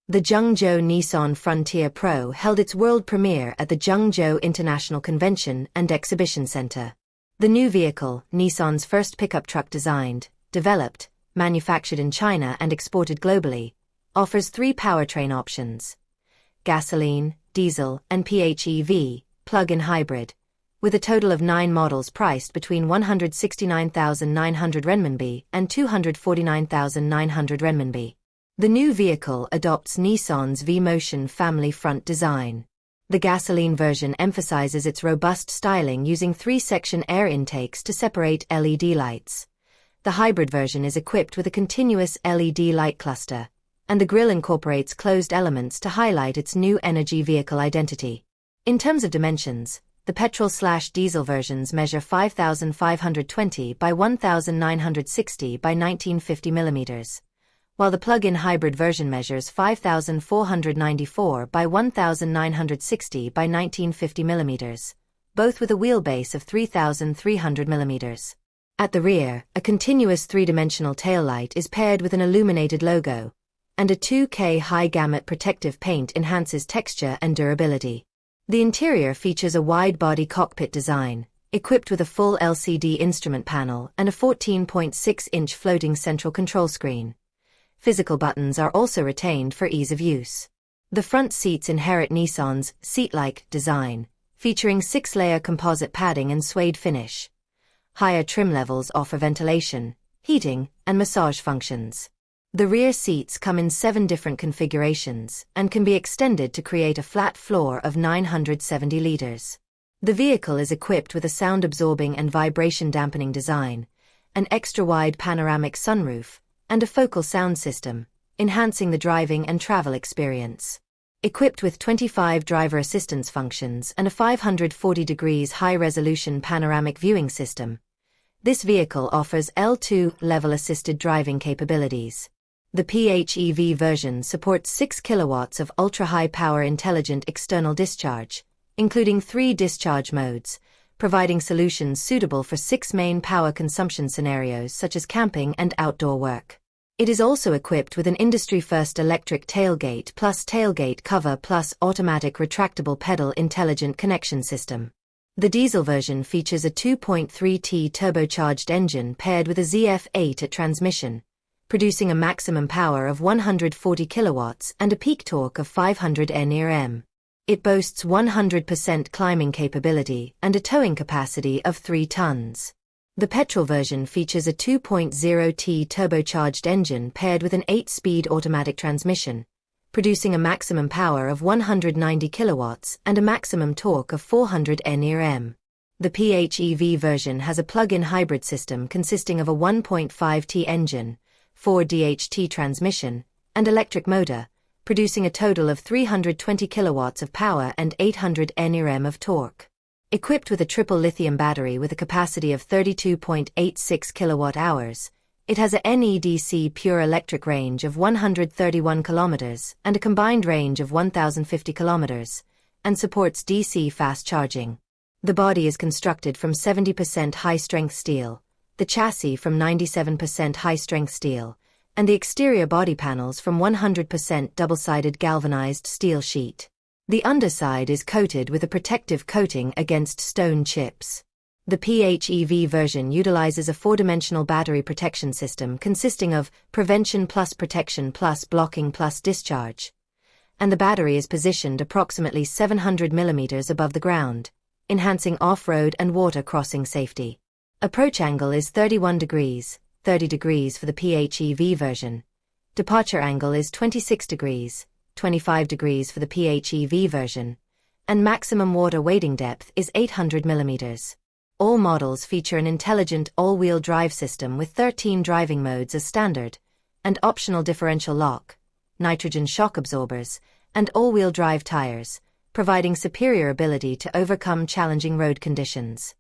The Zhengzhou Nissan Frontier Pro held its world premiere at the Zhengzhou International Convention and Exhibition Center. The new vehicle, Nissan's first pickup truck designed, developed, manufactured in China and exported globally, offers three powertrain options: gasoline, diesel, and PHEV, plug-in hybrid, with a total of 9 models priced between 169,900 renminbi and 249,900 renminbi. The new vehicle adopts Nissan's V-Motion family front design. The gasoline version emphasizes its robust styling using 3-section air intakes to separate LED lights. The hybrid version is equipped with a continuous LED light cluster, and the grille incorporates closed elements to highlight its new energy vehicle identity. In terms of dimensions, the petrol/diesel versions measure 5,520 by 1,960 by 1950 mm, while the plug-in hybrid version measures 5,494 by 1,960 by 1950 mm, both with a wheelbase of 3,300 mm. At the rear, a continuous three-dimensional taillight is paired with an illuminated logo, and a 2K high-gamut protective paint enhances texture and durability. The interior features a wide-body cockpit design, equipped with a full LCD instrument panel and a 14.6-inch floating central control screen. Physical buttons are also retained for ease of use. The front seats inherit Nissan's seat-like design, featuring 6-layer composite padding and suede finish. Higher trim levels offer ventilation, heating, and massage functions. The rear seats come in 7 different configurations and can be extended to create a flat floor of 970 liters. The vehicle is equipped with a sound-absorbing and vibration-dampening design, an extra-wide panoramic sunroof, and a focal sound system, enhancing the driving and travel experience. Equipped with 25 driver assistance functions and a 540 degrees high-resolution panoramic viewing system, this vehicle offers L2 level assisted driving capabilities. The PHEV version supports 6 kilowatts of ultra-high power intelligent external discharge, including 3 discharge modes, providing solutions suitable for 6 main power consumption scenarios such as camping and outdoor work. It is also equipped with an industry-first electric tailgate plus tailgate cover plus automatic retractable pedal intelligent connection system. The diesel version features a 2.3T turbocharged engine paired with a ZF8 transmission, producing a maximum power of 140 kilowatts and a peak torque of 500 Nm. It boasts 100% climbing capability and a towing capacity of 3 tons. The petrol version features a 2.0T turbocharged engine paired with an 8-speed automatic transmission, producing a maximum power of 190 kilowatts and a maximum torque of 400 Nm. The PHEV version has a plug-in hybrid system consisting of a 1.5T engine, 4DHT transmission, and electric motor, producing a total of 320 kilowatts of power and 800 Nm of torque. Equipped with a triple lithium battery with a capacity of 32.86 kilowatt-hours, it has a NEDC pure electric range of 131 kilometers and a combined range of 1,050 kilometers, and supports DC fast charging. The body is constructed from 70% high-strength steel, the chassis from 97% high-strength steel, and the exterior body panels from 100% double-sided galvanized steel sheet. The underside is coated with a protective coating against stone chips. The PHEV version utilizes a 4-dimensional battery protection system consisting of prevention plus protection plus blocking plus discharge, and the battery is positioned approximately 700 mm above the ground, enhancing off-road and water crossing safety. Approach angle is 31 degrees, 30 degrees for the PHEV version. Departure angle is 26 degrees, 25 degrees for the PHEV version, and maximum water wading depth is 800 mm. All models feature an intelligent all-wheel drive system with 13 driving modes as standard, and optional differential lock, nitrogen shock absorbers, and all-wheel drive tires, providing superior ability to overcome challenging road conditions.